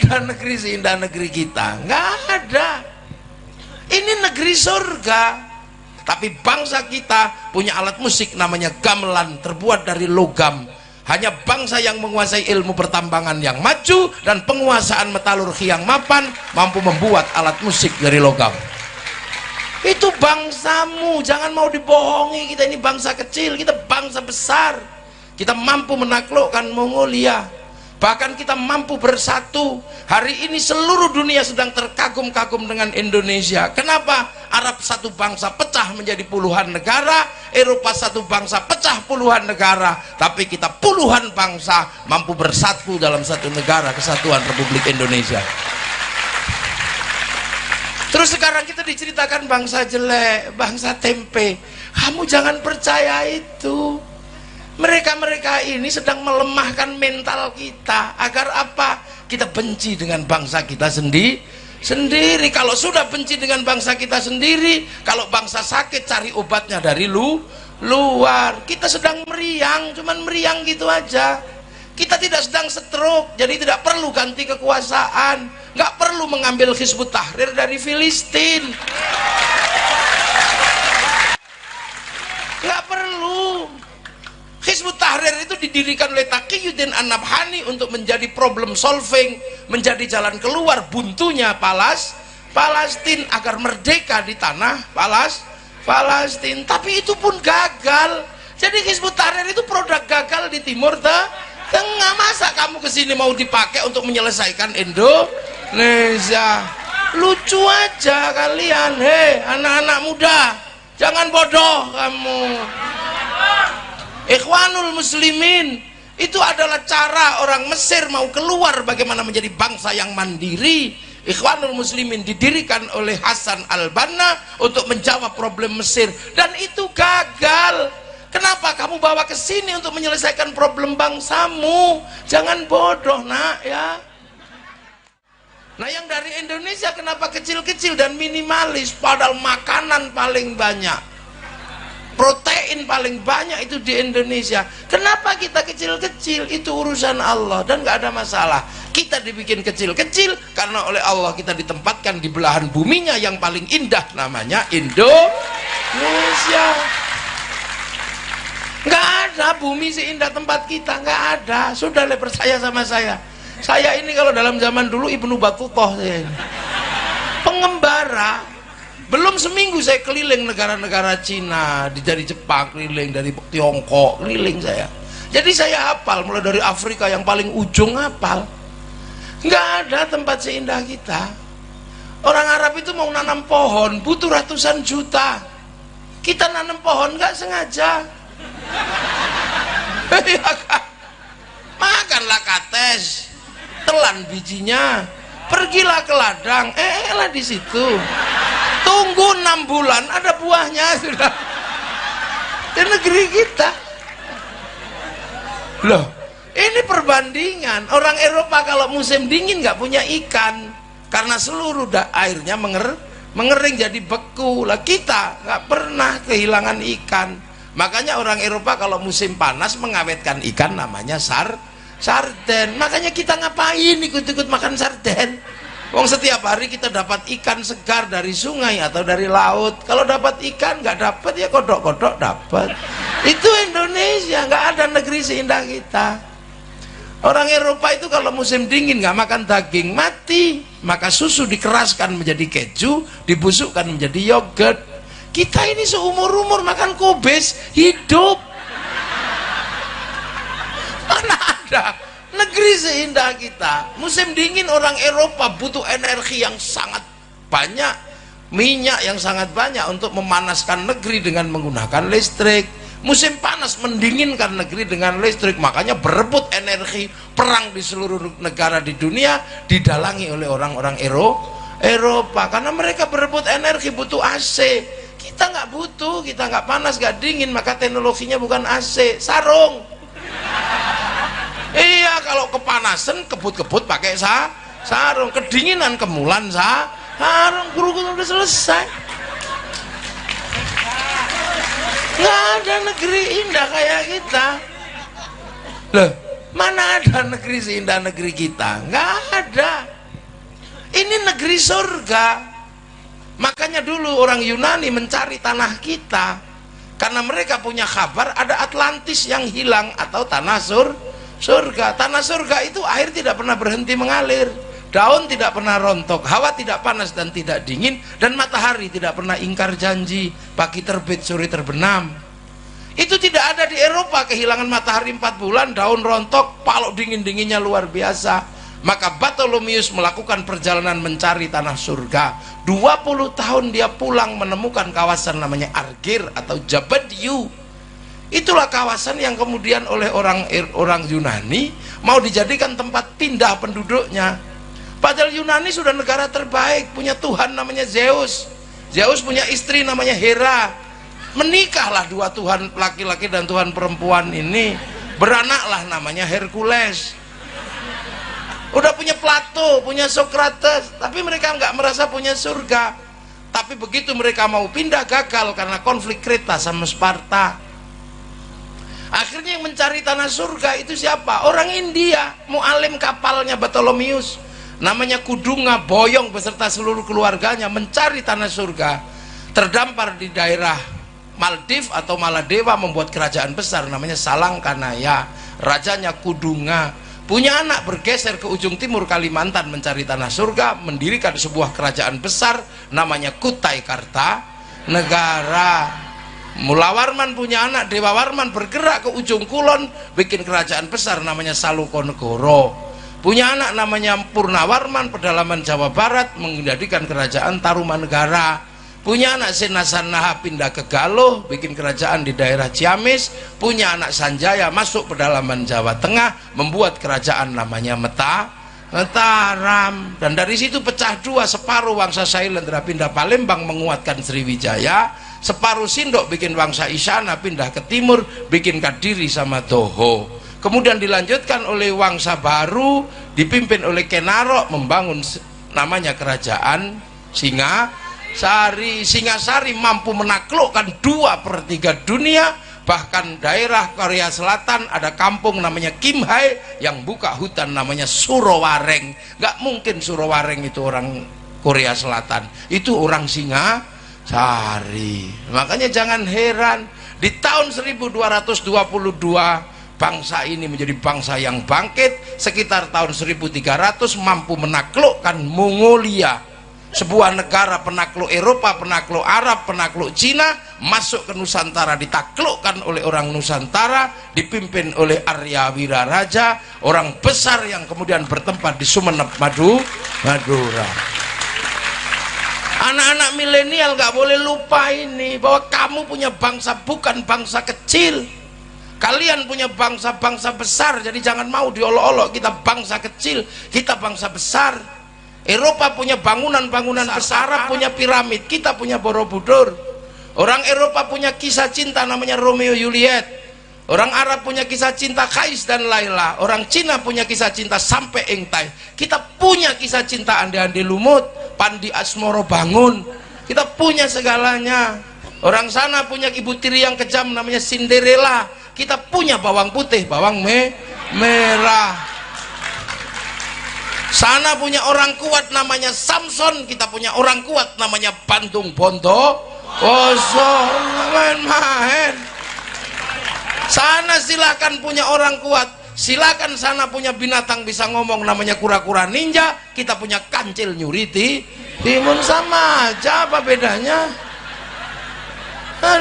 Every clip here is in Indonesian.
ada negeri seindah negeri kita, nggak ada. Ini negeri surga. Tapi bangsa kita punya alat musik namanya gamelan, terbuat dari logam. Hanya bangsa yang menguasai ilmu pertambangan yang maju dan penguasaan metalurgi yang mapan mampu membuat alat musik dari logam. Itu bangsamu, jangan mau dibohongi. Kita ini bangsa kecil, kita bangsa besar. Kita mampu menaklukkan Mongolia. Bahkan kita mampu bersatu. Hari ini seluruh dunia sedang terkagum-kagum dengan Indonesia. Kenapa? Arab satu bangsa pecah menjadi puluhan negara, Eropa satu bangsa pecah puluhan negara, tapi kita puluhan bangsa mampu bersatu dalam satu negara, kesatuan Republik Indonesia. Terus sekarang kita diceritakan bangsa jelek, bangsa tempe. Kamu jangan percaya itu. Mereka-mereka ini sedang melemahkan mental kita. Agar apa? Kita benci dengan bangsa kita sendiri. Kalau sudah benci dengan bangsa kita sendiri, kalau bangsa sakit cari obatnya dari luar. Kita sedang meriang, cuman meriang gitu aja. Kita tidak sedang stroke, jadi tidak perlu ganti kekuasaan. Nggak perlu mengambil Hizbut Tahrir dari Filistin. Nggak perlu. Hizbut Tahrir itu didirikan oleh Taqiyuddin An-Nabhani untuk menjadi problem solving, menjadi jalan keluar buntunya Palestina agar merdeka di tanah Palestina. Tapi itu pun gagal. Jadi Hizbut Tahrir itu produk gagal di Timur Tengah. Masa kamu kesini mau dipakai untuk menyelesaikan Indonesia? Lucu aja kalian. Hei anak-anak muda, jangan bodoh kamu. Ikhwanul Muslimin itu adalah cara orang Mesir mau keluar bagaimana menjadi bangsa yang mandiri. Ikhwanul Muslimin didirikan oleh Hasan al-Banna untuk menjawab problem Mesir, dan itu gagal. Kenapa kamu bawa ke sini untuk menyelesaikan problem bangsamu? Jangan bodoh nak ya. Nah yang dari Indonesia kenapa kecil-kecil dan minimalis, padahal makanan paling banyak, protein paling banyak itu di Indonesia. Kenapa kita kecil-kecil? Itu urusan Allah dan nggak ada masalah. Kita dibikin kecil-kecil karena oleh Allah kita ditempatkan di belahan buminya yang paling indah, namanya Indonesia. Nggak ada bumi seindah tempat kita, nggak ada. Sudah percaya sama saya. Saya ini kalau dalam zaman dulu Ibnu Battutah, saya ini pengembara. Belum seminggu saya keliling negara-negara Cina, dari Jepang keliling, dari Tiongkok keliling saya. Jadi saya hafal, mulai dari Afrika yang paling ujung hafal. Nggak ada tempat seindah kita. Orang Arab itu mau nanam pohon butuh ratusan juta. Kita nanam pohon nggak sengaja. Makanlah kates, telan bijinya, pergilah ke ladang, lah di situ. Tunggu 6 bulan ada buahnya sudah di negeri kita. Loh, ini perbandingan. Orang Eropa kalau musim dingin nggak punya ikan karena seluruh airnya mengering jadi beku. Lah kita nggak pernah kehilangan ikan. Makanya orang Eropa kalau musim panas mengawetkan ikan namanya sarden. Makanya kita ngapain ikut-ikut makan sarden? Wong setiap hari kita dapat ikan segar dari sungai atau dari laut. Kalau dapat ikan nggak dapat ya kodok-kodok dapat. Itu Indonesia, nggak ada negeri seindah kita. Orang Eropa itu kalau musim dingin nggak makan daging mati, maka susu dikeraskan menjadi keju, dibusukkan menjadi yogurt. Kita ini seumur-umur makan kobes hidup. Mana ada negeri seindah kita. Musim dingin orang Eropa butuh energi yang sangat banyak, minyak yang sangat banyak untuk memanaskan negeri dengan menggunakan listrik. Musim panas mendinginkan negeri dengan listrik. Makanya berebut energi, perang di seluruh negara di dunia didalangi oleh orang-orang Eropa karena mereka berebut energi, butuh AC. Kita nggak butuh, kita nggak panas, nggak dingin, maka teknologinya bukan AC, sarung. Iya, kalau kepanasan kebut-kebut pakai sarung, kedinginan kemulan sarung, guru-guru udah selesai. Nggak ada negeri indah kayak kita. Loh, mana ada negeri seindah negeri kita? Nggak ada. Ini negeri surga. Makanya dulu orang Yunani mencari tanah kita karena mereka punya kabar ada Atlantis yang hilang atau tanah surga. Tanah surga itu air tidak pernah berhenti mengalir, daun tidak pernah rontok, hawa tidak panas dan tidak dingin, dan matahari tidak pernah ingkar janji, pagi terbit sore terbenam. Itu tidak ada di Eropa, kehilangan matahari 4 bulan, daun rontok, palok dingin-dinginnya luar biasa. Maka Bartholomeus melakukan perjalanan mencari tanah surga. 20 tahun dia pulang menemukan kawasan namanya Argir atau Jabadiu. Itulah kawasan yang kemudian oleh orang Yunani mau dijadikan tempat pindah penduduknya. Padahal Yunani sudah negara terbaik, punya Tuhan namanya Zeus. Zeus punya istri namanya Hera. Menikahlah dua Tuhan laki-laki dan Tuhan perempuan ini. Beranaklah namanya Hercules. Udah punya Plato, punya Socrates, tapi mereka nggak merasa punya surga. Tapi begitu mereka mau pindah, gagal karena konflik Kreta sama Sparta. Akhirnya yang mencari tanah surga itu siapa? Orang India, mualim kapalnya Bartholomeus, namanya Kudunga Boyong beserta seluruh keluarganya mencari tanah surga. Terdampar di daerah Maldives atau Maladewa, membuat kerajaan besar namanya Salangkanaya. Rajanya Kudunga. Punya anak, bergeser ke ujung timur Kalimantan mencari tanah surga, mendirikan sebuah kerajaan besar namanya Kutai Kartanegara. Mula Warman punya anak, Dewa Warman bergerak ke ujung kulon, bikin kerajaan besar namanya Salukonegoro. Punya anak namanya Purnawarman, pedalaman Jawa Barat, menjadikan kerajaan Tarumanegara. Punya anak Senasanaha pindah ke Galuh, bikin kerajaan di daerah Ciamis. Punya anak Sanjaya masuk pedalaman Jawa Tengah, membuat kerajaan namanya Mataram. Dan dari situ pecah dua, separuh Wangsa Sailendra pindah Palembang menguatkan Sriwijaya, separuh Sindok bikin Wangsa Isyana pindah ke timur, bikin Kadiri sama Toho. Kemudian dilanjutkan oleh Wangsa baru dipimpin oleh Kenarok, membangun namanya kerajaan Singasari mampu menaklukkan 2/3 dunia. Bahkan daerah Korea Selatan ada kampung namanya Kimhae yang buka hutan namanya Surowareng. Gak mungkin Surowareng itu orang Korea Selatan, itu orang Singasari. Makanya jangan heran di tahun 1222 bangsa ini menjadi bangsa yang bangkit. Sekitar tahun 1300 mampu menaklukkan Mongolia, sebuah negara penakluk Eropa, penakluk Arab, penakluk Cina, masuk ke Nusantara, ditaklukkan oleh orang Nusantara, dipimpin oleh Arya Wiraraja, orang besar yang kemudian bertempat di Sumeneb, Madura. Anak-anak milenial gak boleh lupa ini, bahwa kamu punya bangsa, bukan bangsa kecil. Kalian punya bangsa-bangsa besar, jadi jangan mau diolok-olok. Kita bangsa kecil, kita bangsa besar. Eropa punya bangunan-bangunan besar, Arab punya piramid, kita punya Borobudur. Orang Eropa punya kisah cinta namanya Romeo Juliet. Orang Arab punya kisah cinta Kais dan Laila. Orang Cina punya kisah cinta Sampai Engtai. Kita punya kisah cinta Andi-Andi Lumut, Pandi Asmoro Bangun. Kita punya segalanya. Orang sana punya ibu tiri yang kejam namanya Cinderella. Kita punya bawang putih, bawang merah. Sana punya orang kuat namanya Samson, kita punya orang kuat namanya Bandung Bondo. Main-main. Sana silakan punya orang kuat, silakan sana punya binatang bisa ngomong namanya kura-kura ninja, kita punya kancil nyuriti. Timun sama aja, apa bedanya?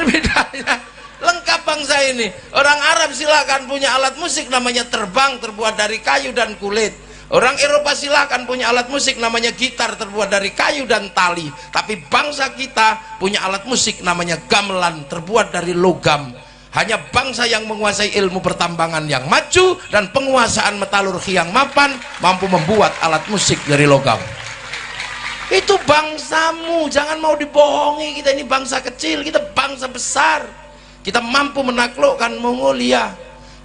Bedanya lengkap bangsa ini. Orang Arab silakan punya alat musik namanya terbang, terbuat dari kayu dan kulit. Orang Eropa silakan punya alat musik namanya gitar, terbuat dari kayu dan tali. Tapi bangsa kita punya alat musik namanya gamelan, terbuat dari logam. Hanya bangsa yang menguasai ilmu pertambangan yang maju dan penguasaan metalurgi yang mapan mampu membuat alat musik dari logam. Itu bangsamu, jangan mau dibohongi. Kita ini bangsa kecil, kita bangsa besar. Kita mampu menaklukkan Mongolia.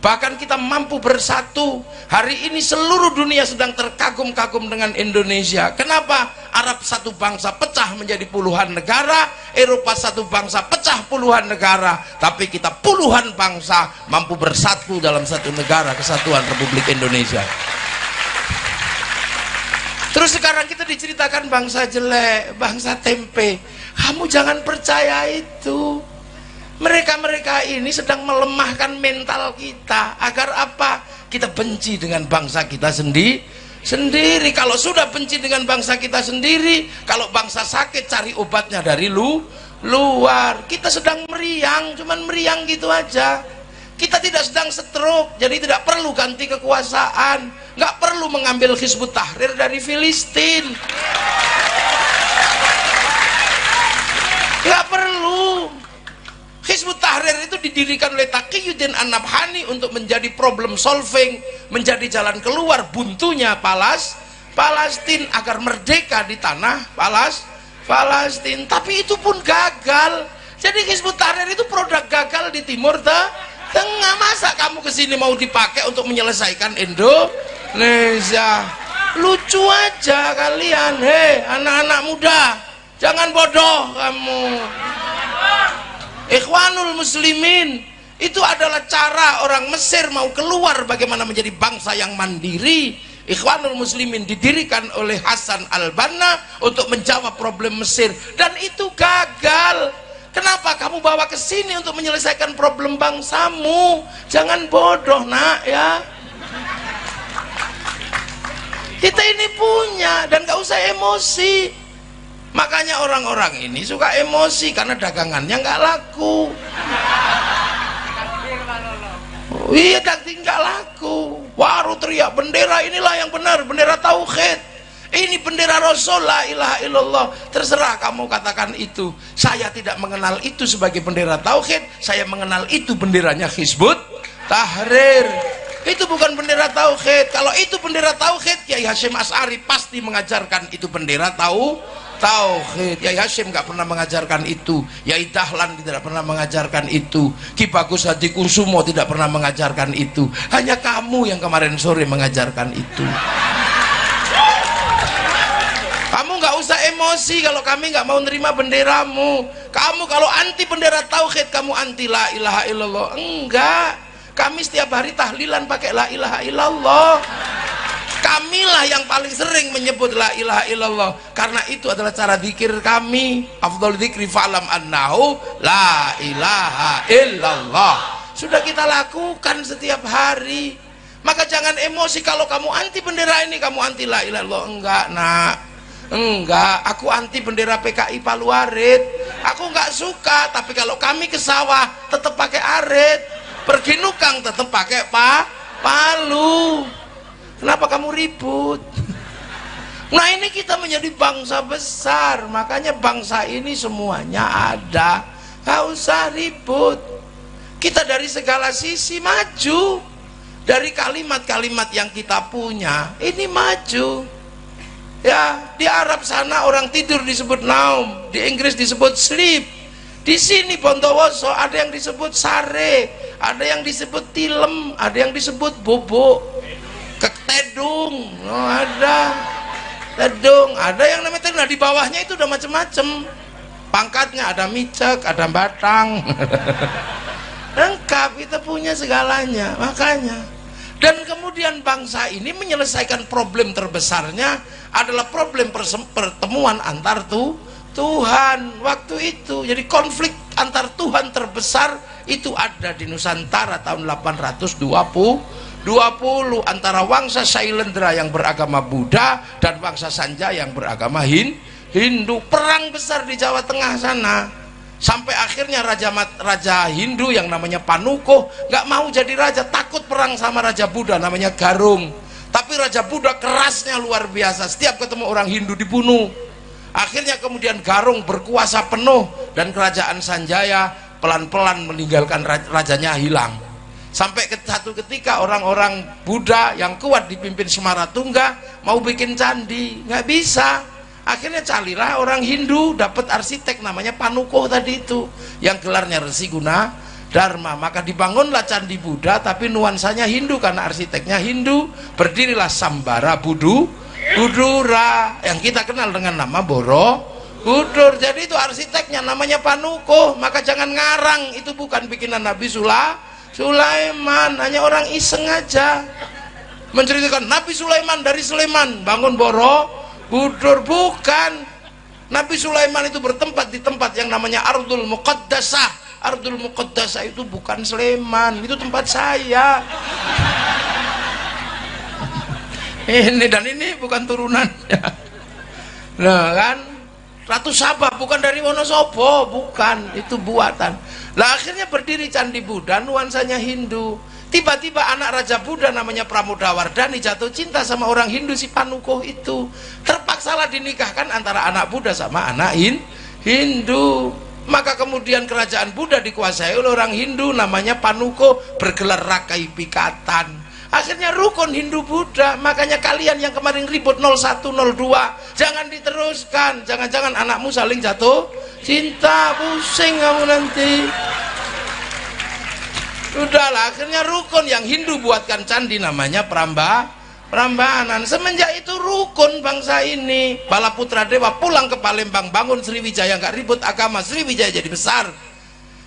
Bahkan kita mampu bersatu. Hari ini seluruh dunia sedang terkagum-kagum dengan Indonesia. Kenapa? Arab satu bangsa pecah menjadi puluhan negara, Eropa satu bangsa pecah puluhan negara, tapi kita puluhan bangsa mampu bersatu dalam satu negara, Kesatuan Republik Indonesia. Terus sekarang kita diceritakan bangsa jelek, bangsa tempe. Kamu jangan percaya itu. Mereka-mereka ini sedang melemahkan mental kita. Agar apa? Kita benci dengan bangsa kita sendiri. Kalau sudah benci dengan bangsa kita sendiri, kalau bangsa sakit cari obatnya dari luar. Kita sedang meriang, cuman meriang gitu aja. Kita tidak sedang stroke, jadi tidak perlu ganti kekuasaan, nggak perlu mengambil Hizbut Tahrir dari Filistin, nggak perlu. Hizbut Tahrir itu didirikan oleh Taqiyuddin An-Nabhani untuk menjadi problem solving, menjadi jalan keluar buntunya Palestina agar merdeka di tanah Palestina. Tapi itu pun gagal. Jadi Hizbut Tahrir itu produk gagal di Timur Tengah. Masa kamu kesini mau dipakai untuk menyelesaikan Indonesia? Lucu aja kalian. Hei anak-anak muda, jangan bodoh kamu. Ikhwanul Muslimin itu adalah cara orang Mesir mau keluar bagaimana menjadi bangsa yang mandiri. Ikhwanul Muslimin didirikan oleh Hasan al-Banna untuk menjawab problem Mesir, dan itu gagal. Kenapa kamu bawa ke sini untuk menyelesaikan problem bangsamu? Jangan bodoh nak ya. Kita ini punya, dan gak usah emosi. Makanya orang-orang ini suka emosi karena dagangannya nggak laku. Oh, iya, daging nggak laku. Baru teriak bendera inilah yang benar, bendera tauhid. Ini bendera Rasul, la ilaha illallah. Terserah kamu katakan itu. Saya tidak mengenal itu sebagai bendera tauhid. Saya mengenal itu benderanya Hizbut Tahrir. Itu bukan bendera tauhid. Kalau itu bendera tauhid, Kiai Hasyim Asy'ari pasti mengajarkan itu bendera tauhid. Kiai Hasyim nggak pernah mengajarkan itu. Kiai Dahlan tidak pernah mengajarkan itu. Ki Bagus Hadikusumo tidak pernah mengajarkan itu. Hanya kamu yang kemarin sore mengajarkan itu. Kamu nggak usah emosi kalau kami nggak mau nerima benderamu. Kamu kalau anti bendera tauhid, kamu anti la ilaha illallah. Enggak, kami setiap hari tahlilan pakai la ilaha illallah. Kamilah yang paling sering menyebut la ilaha illallah, karena itu adalah cara zikir kami. Afdhal dzikri fa'lam annahu la ilaha illallah. Sudah kita lakukan setiap hari. Maka jangan emosi kalau kamu anti bendera ini, kamu anti la ilaha illallah. Enggak nak, enggak, aku anti bendera PKI Palu Arit. Aku enggak suka, tapi kalau kami ke sawah tetap pakai arit, pergi nukang tetap pakai palu. Kenapa kamu ribut? Nah ini kita menjadi bangsa besar, makanya bangsa ini semuanya ada, gak usah ribut. Kita dari segala sisi maju, dari kalimat-kalimat yang kita punya ini maju. Ya, di Arab sana orang tidur disebut naum, di Inggris disebut sleep. Di sini Bondowoso ada yang disebut sare, ada yang disebut tilem, ada yang disebut bobo, ketedung, oh, ada tedung, ada yang namanya tedung. Nah, di bawahnya itu udah macem-macem pangkatnya, ada micek, ada batang. Lengkap, kita punya segalanya. Makanya, dan kemudian bangsa ini menyelesaikan problem terbesarnya adalah problem pertemuan antar Tuhan waktu itu. Jadi konflik antar Tuhan terbesar itu ada di Nusantara tahun 820 antara Wangsa Shailendra yang beragama Buddha dan Wangsa Sanjaya yang beragama Hindu. Perang besar di Jawa Tengah sana, sampai akhirnya raja Hindu yang namanya Panuko nggak mau jadi raja, takut perang sama raja Buddha namanya Garung. Tapi raja Buddha kerasnya luar biasa, setiap ketemu orang Hindu dibunuh. Akhirnya kemudian Garung berkuasa penuh dan kerajaan Sanjaya pelan-pelan meninggalkan rajanya hilang. Sampai satu ketika orang-orang Buddha yang kuat dipimpin Semaratungga mau bikin candi, nggak bisa. Akhirnya carilah orang Hindu, dapat arsitek namanya Panuko tadi itu, yang gelarnya Resi Guna Dharma. Maka dibangunlah candi Buddha, tapi nuansanya Hindu karena arsiteknya Hindu. Berdirilah Sambara Budura yang kita kenal dengan nama Borobudur. Jadi itu arsiteknya namanya Panuko. Maka jangan ngarang, itu bukan bikinan Nabi Sulaiman, hanya orang iseng aja menceritakan Nabi Sulaiman dari Sulaiman bangun Budur bukan. Nabi Sulaiman itu bertempat di tempat yang namanya Ardul Muqaddasah. Ardul Muqaddasah itu bukan Sleman, itu tempat saya. Ini dan ini bukan turunannya. Nah kan, Ratu Sabah bukan dari Wonosobo, bukan, itu buatan. Lah akhirnya berdiri Candi Buddha, nuansanya Hindu. Tiba-tiba anak Raja Buddha namanya Pramodawardhani jatuh cinta sama orang Hindu si Panuko itu. Terpaksalah dinikahkan antara anak Buddha sama anak Hindu. Maka kemudian kerajaan Buddha dikuasai oleh orang Hindu namanya Panuko, bergelar Rakai Pikatan. Akhirnya rukun Hindu Buddha. Makanya kalian yang kemarin ribut 01, 02 jangan diteruskan. Jangan-jangan anakmu saling jatuh cinta, pusing kamu nanti. Udahlah, akhirnya rukun yang Hindu buatkan candi namanya Prambanan. Semenjak itu rukun bangsa ini. Balaputra Dewa pulang ke Palembang, bangun Sriwijaya, nggak ribut agama, Sriwijaya jadi besar.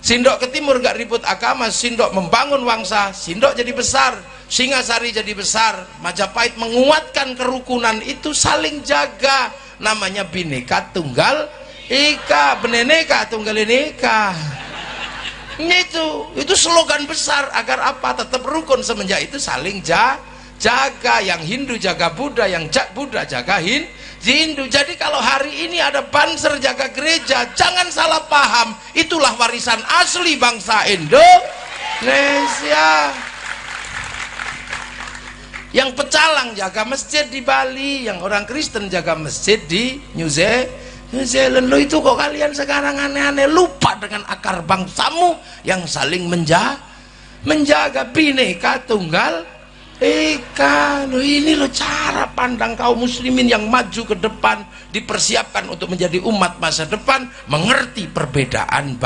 Sindok ke timur nggak ribut agama, Sindok membangun Wangsa, Sindok jadi besar. Singasari jadi besar. Majapahit menguatkan kerukunan itu, saling jaga, namanya Bhinneka Tunggal Ika, Bhinneka Tunggal Ika. Itu slogan besar agar apa? Tetap rukun. Semenjak itu saling jaga, yang Hindu jaga Buddha, yang Buddha jaga Hindu. Jadi kalau hari ini ada Banser jaga gereja, jangan salah paham, itulah warisan asli bangsa Indonesia. Yang pecalang jaga masjid di Bali, yang orang Kristen jaga masjid di New Zealand. Lo itu kok kalian sekarang aneh-aneh, lupa dengan akar bangsamu yang saling menjaga Bhinneka Tunggal Ika. Lo ini lo cara pandang kaum muslimin yang maju ke depan, dipersiapkan untuk menjadi umat masa depan, mengerti perbedaan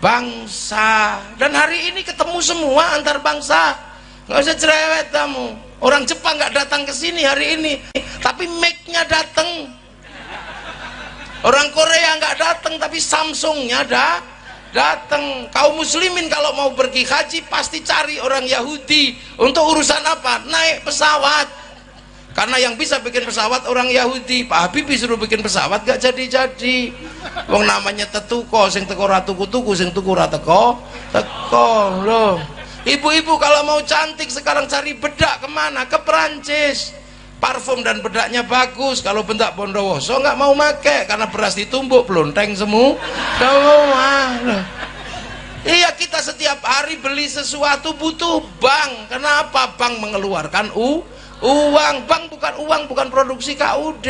bangsa. Dan hari ini ketemu semua antar bangsa, nggak usah cerewet kamu. Orang Jepang nggak datang ke sini hari ini, tapi Mac-nya datang. Orang Korea nggak datang, tapi Samsung-nya datang. Kaum muslimin kalau mau pergi haji pasti cari orang Yahudi. Untuk urusan apa? Naik pesawat. Karena yang bisa bikin pesawat orang Yahudi. Pak Habibie suruh bikin pesawat gak jadi-jadi. Wong namanya tetuko, sing teko ra tuku-tuku, sing tuku ra teko loh. Ibu-ibu kalau mau cantik sekarang cari bedak kemana? Ke Perancis. Parfum dan bedaknya bagus. Kalau bedak Bondowoso nggak mau make karena beras ditumbuk pelonteng semua. Iya, kita setiap hari beli sesuatu butuh bank. Kenapa? Bank mengeluarkan uang. Bank bukan uang, bukan produksi KUD.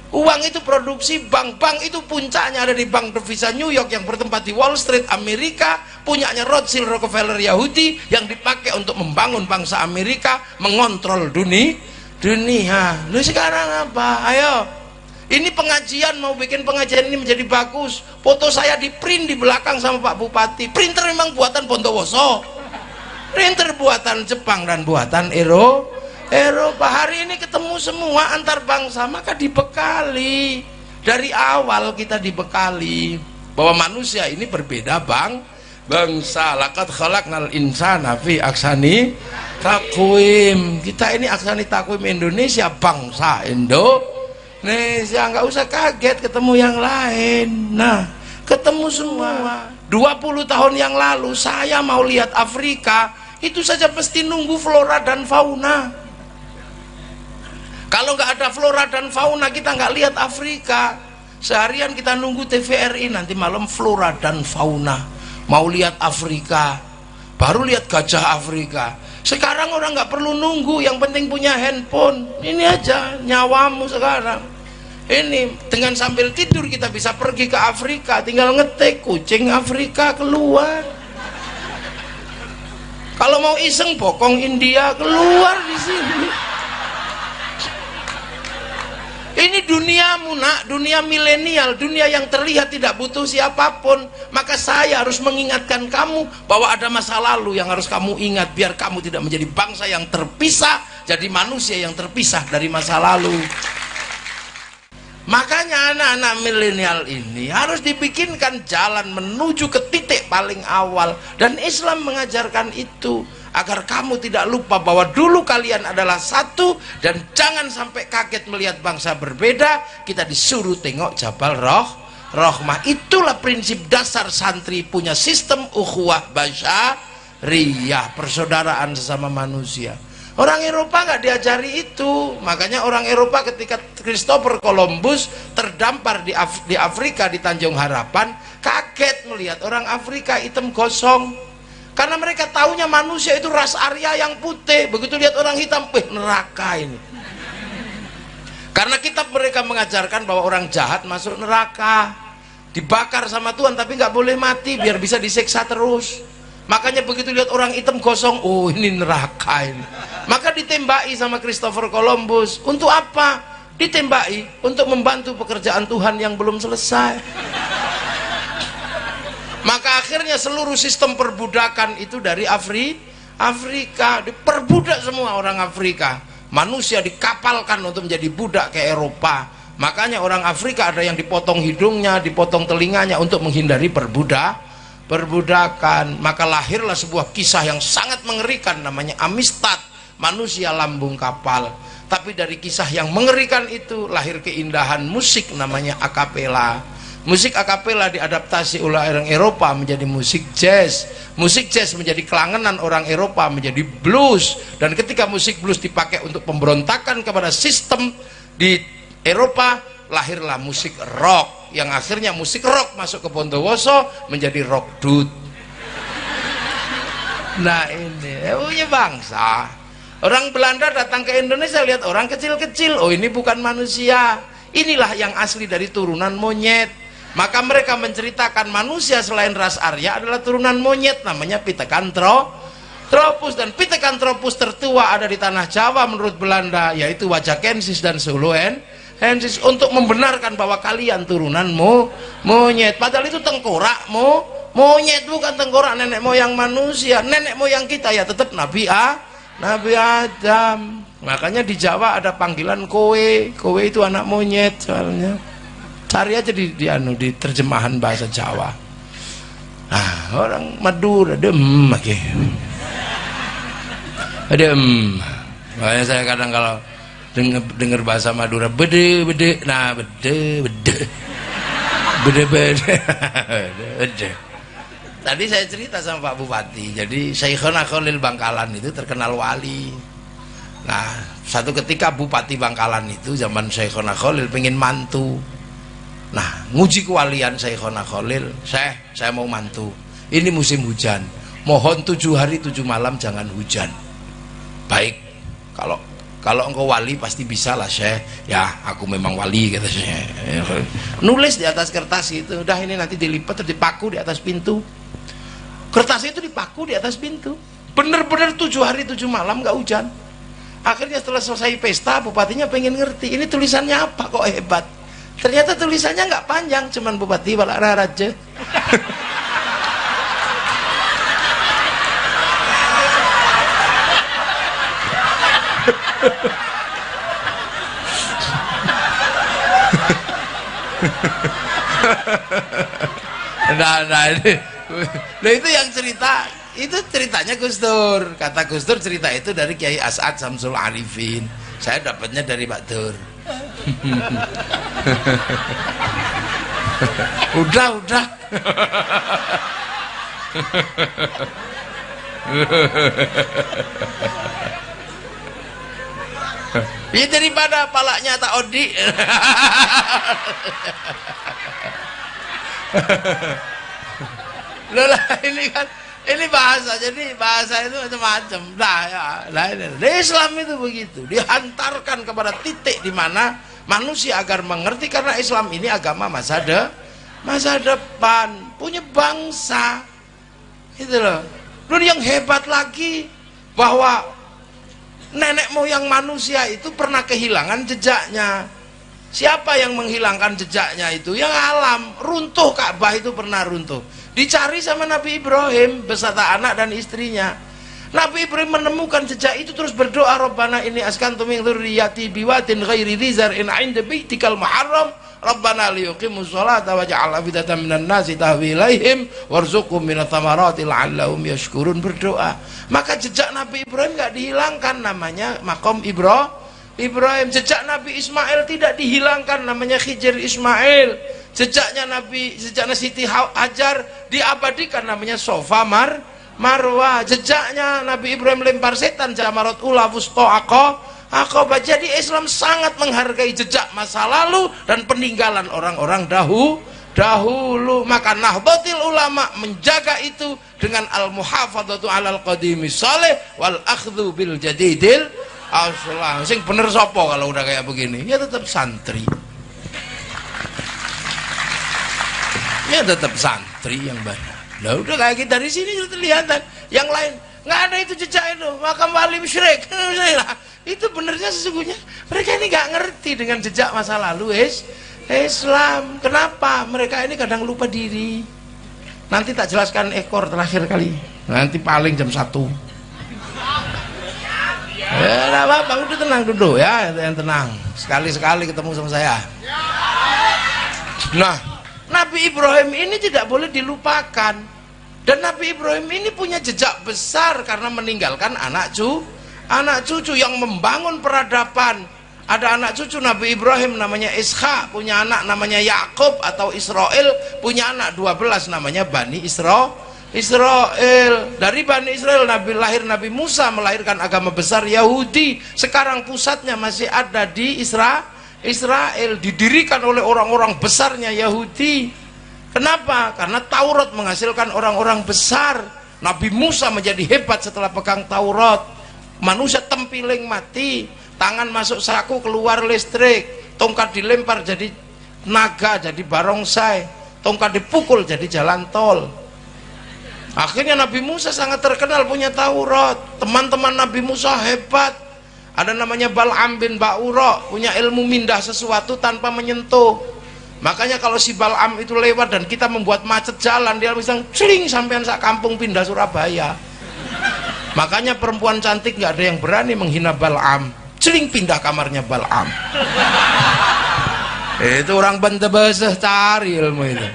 Uang itu produksi bank. Bank itu puncaknya ada di Bank Devisa New York yang bertempat di Wall Street Amerika, punyanya Rothschild Rockefeller Yahudi, yang dipakai untuk membangun bangsa Amerika, mengontrol dunia. Lu sekarang apa? Ayo, ini pengajian, mau bikin pengajian ini menjadi bagus, foto saya di print di belakang sama Pak Bupati. Printer memang buatan Bondowoso, printer buatan Jepang dan buatan Eropa. Hari ini ketemu semua antar bangsa, maka dibekali. Dari awal kita dibekali bahwa manusia ini berbeda bangsa. Laqad khalaqnal insana fi ahsani taqwim. Kita ini ahsani taqwim Indonesia, bangsa Indonesia. Nggak usah kaget ketemu yang lain. Nah, ketemu semua. 20 tahun yang lalu saya mau lihat Afrika, itu saja mesti nunggu flora dan fauna. Kalau nggak ada flora dan fauna, kita nggak lihat Afrika. Seharian kita nunggu TVRI, nanti malam flora dan fauna. Mau lihat Afrika, baru lihat gajah Afrika. Sekarang orang nggak perlu nunggu, yang penting punya handphone. Ini aja nyawamu sekarang. Ini dengan sambil tidur kita bisa pergi ke Afrika, tinggal ngetik kucing Afrika keluar. Kalau mau iseng bokong India keluar di sini. Ini duniamu nak, dunia milenial, dunia yang terlihat tidak butuh siapapun. Maka saya harus mengingatkan kamu bahwa ada masa lalu yang harus kamu ingat, biar kamu tidak menjadi bangsa yang terpisah, jadi manusia yang terpisah dari masa lalu. Makanya anak-anak milenial ini harus dibikinkan jalan menuju ke titik paling awal, dan Islam mengajarkan itu. agar kamu tidak lupa bahwa dulu kalian adalah satu, dan jangan sampai kaget melihat bangsa berbeda. Kita disuruh tengok Jabal Rahmah. Itulah prinsip dasar santri punya sistem ukhuwah basyariyah, persaudaraan sesama manusia. Orang Eropa nggak diajari itu. Makanya orang Eropa ketika Christopher Columbus terdampar di Afrika, di Tanjung Harapan, kaget melihat orang Afrika hitam gosong. Karena mereka taunya manusia itu ras Arya yang putih. Begitu lihat orang hitam, neraka ini. Karena kitab mereka mengajarkan bahwa orang jahat masuk neraka, dibakar sama Tuhan, tapi nggak boleh mati biar bisa disiksa terus. Makanya begitu lihat orang hitam gosong, oh ini neraka ini. Maka ditembaki sama Christopher Columbus. Untuk apa? Ditembaki untuk membantu pekerjaan Tuhan yang belum selesai. Maka akhirnya seluruh sistem perbudakan itu dari Afrika, diperbudak semua orang Afrika. Manusia dikapalkan untuk menjadi budak ke Eropa. Makanya orang Afrika ada yang dipotong hidungnya, dipotong telinganya untuk menghindari perbudakan. Maka lahirlah sebuah kisah yang sangat mengerikan, namanya Amistad, manusia lambung kapal. Tapi dari kisah yang mengerikan itu lahir keindahan musik, namanya akapela. Musik akapela diadaptasi oleh orang Eropa menjadi musik jazz. Musik jazz menjadi kelangenan orang Eropa, menjadi blues. Dan ketika musik blues dipakai untuk pemberontakan kepada sistem di Eropa, lahirlah musik rock, yang akhirnya musik rock masuk ke Bondowoso menjadi rock dut. Nah ini punya bangsa. Orang Belanda datang ke Indonesia, lihat orang kecil-kecil, oh ini bukan manusia, inilah yang asli dari turunan monyet. Maka mereka menceritakan manusia selain ras Arya adalah turunan monyet, namanya Pithecanthropus. Dan Pithecanthropus tertua ada di tanah Jawa menurut Belanda, yaitu Wajakensis dan Soloensis, untuk membenarkan bahwa kalian turunan monyet. Padahal itu tengkorak monyet, bukan tengkorak nenek moyang manusia. Nenek moyang kita ya tetap Nabi Adam. Makanya di Jawa ada panggilan kowe itu anak monyet soalnya. Cari aja di terjemahan bahasa Jawa. Nah, orang Madura oke. Makanya saya kadang kalau dengar bahasa Madura bede. Tadi saya cerita sama Pak Bupati, jadi Syekhona Khalil Bangkalan itu terkenal wali. Nah, satu ketika Bupati Bangkalan itu zaman Syekhona Khalil pengen mantu. Nah, nguji kewalian Syekhona Khalil, saya mau mantu. Ini musim hujan, mohon 7 hari 7 malam jangan hujan. Baik, kalau engkau wali pasti bisa lah Syekh. Ya, aku memang wali kata Syekh. Nulis di atas kertas itu, udah ini nanti dilipat terus dipaku di atas pintu. Kertas itu dipaku di atas pintu. Bener-bener 7 hari 7 malam nggak hujan. Akhirnya setelah selesai pesta, bupatinya pengen ngerti ini tulisannya apa kok hebat. Ternyata tulisannya nggak panjang, cuman Bupati Balara Raja. Nah itu yang cerita, itu ceritanya Gus Dur. Kata Gus Dur cerita itu dari Kiai As'ad Samsul Arifin. Saya dapatnya dari Pak Dur. udah ya daripada palanya tak odi. Loh lah ini kan ini bahasa, jadi bahasa itu macam-macam. Islam itu begitu, dihantarkan kepada titik di mana manusia agar mengerti, karena Islam ini agama masa depan, punya bangsa. Itu loh. Dan yang hebat lagi bahwa nenek moyang manusia itu pernah kehilangan jejaknya. Siapa yang menghilangkan jejaknya itu? Yang alam. Runtuh Ka'bah itu pernah runtuh. Dicari sama Nabi Ibrahim beserta anak dan istrinya. Nabi Ibrahim menemukan jejak itu, terus berdoa, Rabbana inni askantu min dzurriyyati biwadin ghairi dzi zar'in 'inda baitikal muharram Rabbana liyuqimus sholata waj'al afidatan minan nasi tahwi ilaihim warzuqhum minats thamarati la'allahum yashkurun. Berdoa, maka jejak Nabi Ibrahim enggak dihilangkan, namanya maqam Ibrahim. Jejak Nabi Ismail tidak dihilangkan, namanya Khidr Ismail. Jejaknya Siti Hajar diabadikan, namanya Sofa Marwah. Jejaknya Nabi Ibrahim lempar setan, Jamarat Ula Wusta Aqabah. Jadi Islam sangat menghargai jejak masa lalu dan peninggalan orang-orang dahulu. Maka Nahdlatul Ulama menjaga itu dengan al-muhafadzatu 'alal qadimi shalih wal akhdhu bil jadidil aslah. Sing bener sopo kalau udah kayak begini? Ya tetap santri. Ya tetap santri yang benar. Nah udah kayak kita di sini sudah kelihatan. Yang lain nggak ada itu jejak itu, makam wali musyrik. Itu benernya sesungguhnya mereka ini nggak ngerti dengan jejak masa lalu Islam. Kenapa? Mereka ini kadang lupa diri. Nanti tak jelaskan ekor terakhir kali. Nanti paling jam 1. Ya nggak apa-apa, udah tenang dulu ya, yang tenang. Sekali-sekali ketemu sama saya. Nah, Nabi Ibrahim ini tidak boleh dilupakan. Dan Nabi Ibrahim ini punya jejak besar karena meninggalkan anak cucu yang membangun peradaban. Ada anak cucu Nabi Ibrahim namanya Ishak, punya anak namanya Yakub atau Israel, punya anak 12 namanya Bani Israel. Dari Bani Israel lahir Nabi Musa, melahirkan agama besar Yahudi. Sekarang pusatnya masih ada di Israel, didirikan oleh orang-orang besarnya Yahudi. Kenapa? Karena Taurat menghasilkan orang-orang besar. Nabi Musa menjadi hebat setelah pegang Taurat. Manusia tempiling mati, tangan masuk saku keluar listrik, tongkat dilempar jadi naga, jadi barongsai, tongkat dipukul jadi jalan tol. Akhirnya Nabi Musa sangat terkenal punya Taurat. Teman-teman Nabi Musa hebat. Ada namanya Bal'am bin Ba'ura, punya ilmu mindah sesuatu tanpa menyentuh. Makanya kalau si Bal'am itu lewat dan kita membuat macet jalan, dia bisa celing sampean sak kampung pindah Surabaya. Makanya perempuan cantik nggak ada yang berani menghina Bal'am. Celing pindah kamarnya Bal'am. Itu orang bentebeseh cari ilmu itu.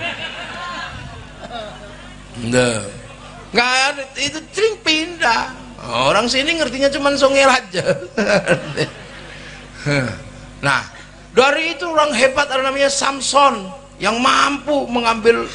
Nggak ada, itu celing pindah. Orang sini ngertinya cuma songel aja. Nah, dari itu orang hebat ada namanya Samson yang mampu mengambil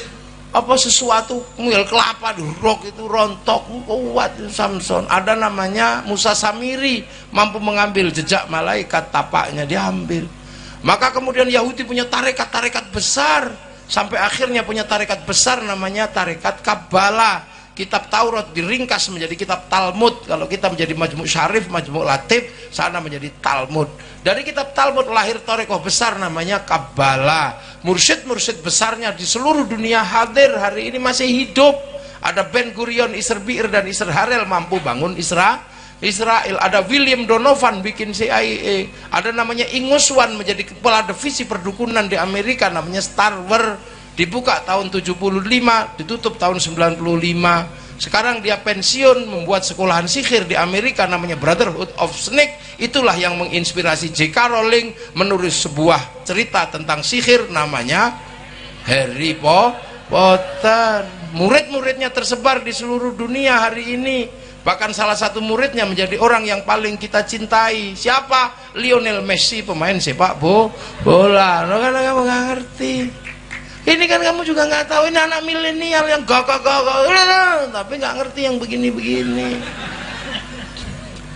sesuatu, mengambil kelapa dirok itu rontok, kuat Samson. Ada namanya Musa Samiri, mampu mengambil jejak malaikat, tapaknya diambil. Maka kemudian Yahudi punya tarekat-tarekat besar, sampai akhirnya punya tarekat besar namanya tarekat Kabbalah. Kitab Taurat diringkas menjadi kitab Talmud. Kalau kita menjadi Majmu' Syarif, Majmu' Latif, sana menjadi Talmud. Dari kitab Talmud lahir tarekat besar namanya Kabbalah. Mursyid-mursyid besarnya di seluruh dunia hadir, hari ini masih hidup. Ada Ben Gurion, Isr Bi'r dan Isr Harel mampu bangun Israel. Ada William Donovan bikin CIA. Ada namanya Inguswan menjadi kepala divisi perdukunan di Amerika namanya Star Wars. Dibuka tahun 75, ditutup tahun 95. Sekarang dia pensiun, membuat sekolahan sihir di Amerika namanya Brotherhood of Snake. Itulah yang menginspirasi J.K. Rowling menulis sebuah cerita tentang sihir namanya Harry Potter. Murid-muridnya tersebar di seluruh dunia hari ini. Bahkan salah satu muridnya menjadi orang yang paling kita cintai. Siapa? Lionel Messi, pemain sepak bola. Lo kan kamu nggak ngerti. Ini kan kamu juga nggak tahu, ini anak milenial yang gagah, tapi nggak ngerti yang begini-begini.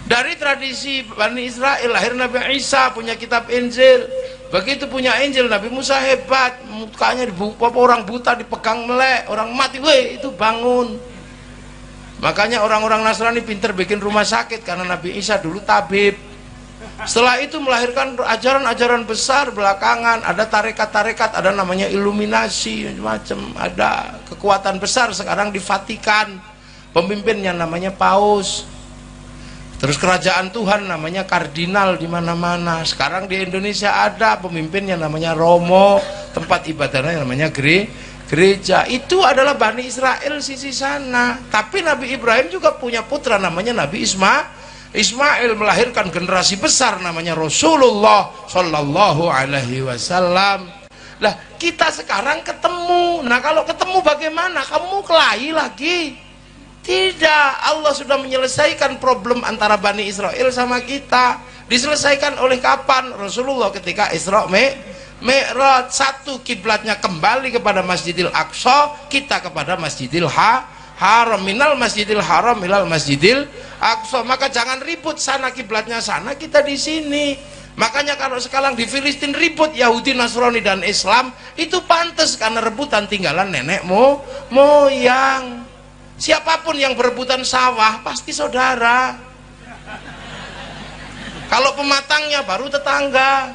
Dari tradisi Bani Israel lahir Nabi Isa, punya kitab Injil. Begitu punya Injil, Nabi Musa hebat, mukanya orang buta dipegang melek, orang mati, itu bangun. Makanya orang-orang Nasrani pinter bikin rumah sakit karena Nabi Isa dulu tabib. Setelah itu melahirkan ajaran-ajaran besar belakangan. Ada tarekat-tarekat, ada namanya Iluminasi, macam. Ada kekuatan besar sekarang di Vatikan. Pemimpinnya namanya Paus. Terus kerajaan Tuhan namanya kardinal di mana-mana. Sekarang di Indonesia ada pemimpinnya namanya Romo, tempat ibadahnya namanya gereja. Itu adalah Bani Israel sisi sana. Tapi Nabi Ibrahim juga punya putra namanya Nabi Ismail, melahirkan generasi besar namanya Rasulullah Shallallahu Alaihi Wasallam. Lah kita sekarang ketemu. Nah kalau ketemu bagaimana? Kamu kelahi lagi? Tidak. Allah sudah menyelesaikan problem antara Bani Israel sama kita. Diselesaikan oleh kapan? Rasulullah ketika Isra Mi'raj. Satu, kiblatnya kembali kepada Masjidil Aqsa, kita kepada Masjidil Haram. Minal Masjidil Haram ilal Masjidil Aqsa. Maka jangan ribut, sana kiblatnya sana, kita di sini. Makanya kalau sekarang di Filistin ribut Yahudi, Nasrani dan Islam, itu pantas karena rebutan tinggalan nenek moyang. Siapapun yang berebutan sawah pasti saudara. Kalau pematangnya baru tetangga.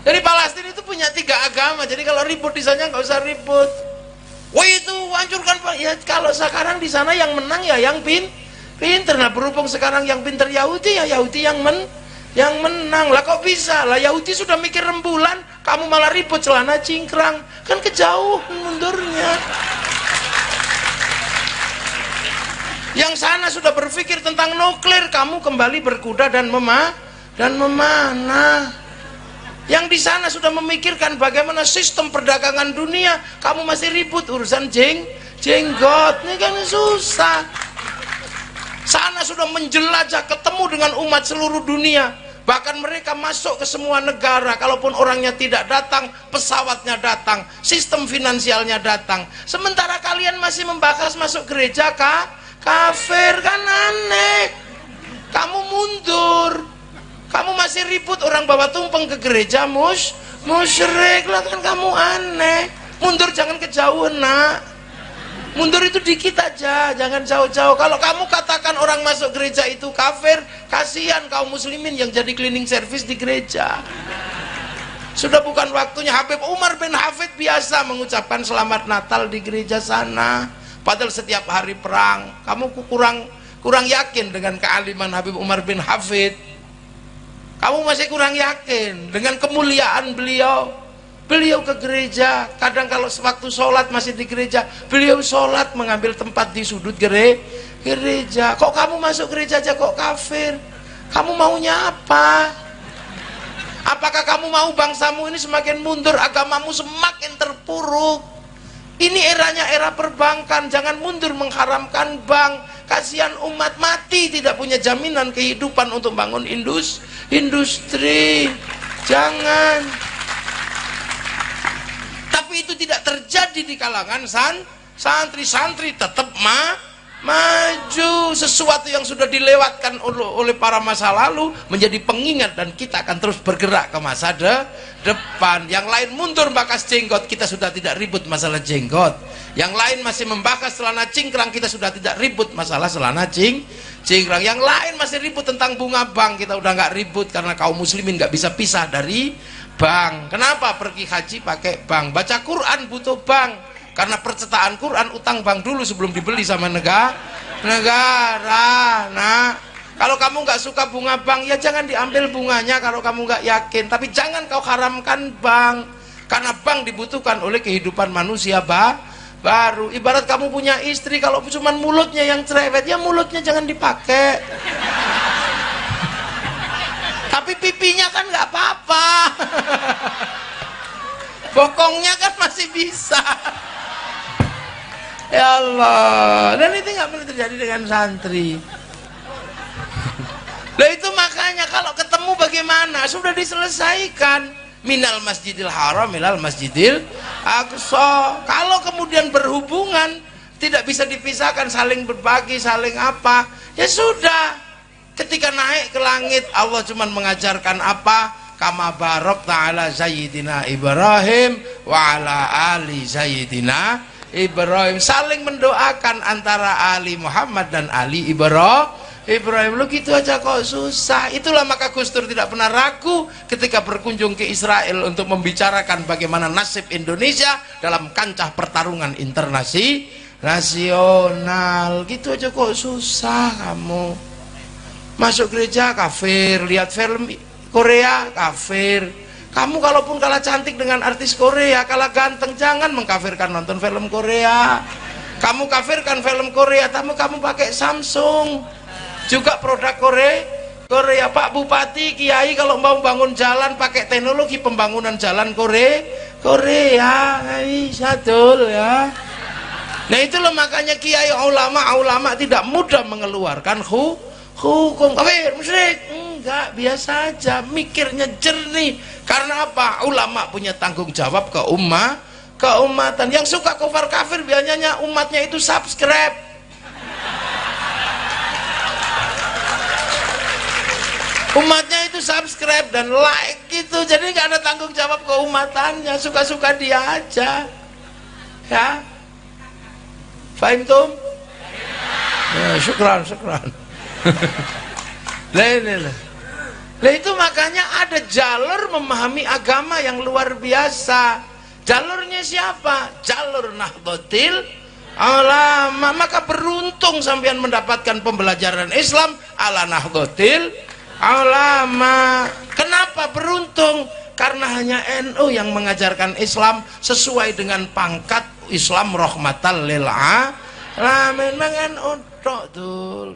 Jadi Palestina itu punya 3 agama. Jadi kalau ribut di sana nggak usah ribut. Wah itu hancurkan Pak. Ya kalau sekarang di sana yang menang ya yang pinter. Nah berhubung sekarang yang pinter Yahudi, ya Yahudi yang menang. Lah kok bisa? Lah Yahudi sudah mikir rembulan, kamu malah ribut celana cingkrang. Kan kejauh mundurnya. Yang sana sudah berpikir tentang nuklir, kamu kembali berkuda dan memanah. Yang di sana sudah memikirkan bagaimana sistem perdagangan dunia, kamu masih ribut urusan jenggot. Ini kan susah. Sana sudah menjelajah, ketemu dengan umat seluruh dunia. Bahkan mereka masuk ke semua negara. Kalaupun orangnya tidak datang, pesawatnya datang, sistem finansialnya datang. Sementara kalian masih membahas masuk gereja kafir, kan aneh. Kamu mundur, kamu masih ribut orang bawa tumpeng ke gereja musyrik lah, kan kamu aneh. Mundur, jangan kejauhan nak. Mundur itu dikit aja, jangan jauh-jauh. Kalau kamu katakan orang masuk gereja itu kafir, kasihan kaum muslimin yang jadi cleaning service di gereja. Sudah bukan waktunya. Habib Umar bin Hafid biasa mengucapkan selamat Natal di gereja sana. Padahal setiap hari perang. Kamu kurang yakin dengan kealiman Habib Umar bin Hafid. Kamu masih kurang yakin dengan kemuliaan beliau. Beliau ke gereja, kadang kalau sewaktu sholat masih di gereja, beliau sholat mengambil tempat di sudut gereja. Kok kamu masuk gereja aja kok kafir? Kamu maunya apa? Apakah kamu mau bangsamu ini semakin mundur, agamamu semakin terpuruk? Ini eranya era perbankan, jangan mundur mengharamkan bank. Kasihan umat mati tidak punya jaminan kehidupan untuk bangun industri. Jangan. Tapi itu tidak terjadi di kalangan santri tetap maju. Sesuatu yang sudah dilewatkan oleh para masa lalu menjadi pengingat, dan kita akan terus bergerak ke masa depan. Yang lain mundur bakas jenggot, kita sudah tidak ribut masalah jenggot. Yang lain masih membahas celana cingkrang, kita sudah tidak ribut masalah celana cingkrang. Yang lain masih ribut tentang bunga bank, kita udah nggak ribut karena kaum muslimin nggak bisa pisah dari bank. Kenapa? Pergi haji pakai bank, baca Quran butuh bank. Karena percetakan Quran utang bank dulu sebelum dibeli sama negara. Nah, kalau kamu nggak suka bunga bank, ya jangan diambil bunganya kalau kamu nggak yakin. Tapi jangan kau haramkan bank, karena bank dibutuhkan oleh kehidupan manusia baru. Ibarat kamu punya istri, kalau cuma mulutnya yang cerewet, ya mulutnya jangan dipakai. Tapi pipinya kan nggak apa-apa. Bokongnya kan masih bisa. Ya Allah, dan itu nggak boleh terjadi dengan santri. Lah itu makanya kalau ketemu bagaimana? Sudah diselesaikan. Minal Masjidil Haram ilal Masjidil Aqsa. Kalau kemudian berhubungan tidak bisa dipisahkan, saling berbagi, saling apa, ya sudah. Ketika naik ke langit, Allah cuma mengajarkan apa? Kama barok ta'ala Sayyidina Ibrahim wa ala ali Sayyidina Ibrahim. Saling mendoakan antara Ali Muhammad dan Ali Ibrahim. Lu gitu aja kok susah. Itulah maka Gus Dur tidak pernah ragu ketika berkunjung ke Israel untuk membicarakan bagaimana nasib Indonesia dalam kancah pertarungan nasional. Gitu aja kok susah kamu. Masuk gereja kafir, lihat film Korea kafir, Kamu kalaupun kalah cantik dengan artis Korea, kalah ganteng, jangan mengkafirkan nonton film Korea. Kamu kafirkan film Korea, kamu pakai Samsung, juga produk Korea. Pak Bupati, Kiai kalau mau bangun jalan pakai teknologi pembangunan jalan Korea, bisa dul ya. Nah itu loh makanya Kiai ulama tidak mudah mengeluarkan hukum kafir musyrik. Enggak, biasa aja, mikirnya jernih. Karena apa? Ulama punya tanggung jawab ke keumatan. Yang suka kufar kafir biasanya umatnya itu subscribe. Umatnya itu subscribe dan like gitu. Jadi nggak ada tanggung jawab keumatannya, suka-suka dia aja. Ya. Fahim tum? Ya, syukran. Lah itu makanya ada jalur memahami agama yang luar biasa. Jalurnya siapa? Jalur Nahdlatul Ulama. Maka beruntung sampean mendapatkan pembelajaran Islam ala Nahdlatul Ulama. Kenapa beruntung? Karena hanya NU yang mengajarkan Islam sesuai dengan pangkat Islam rahmatan lil alamin. Mang NU tok, tul.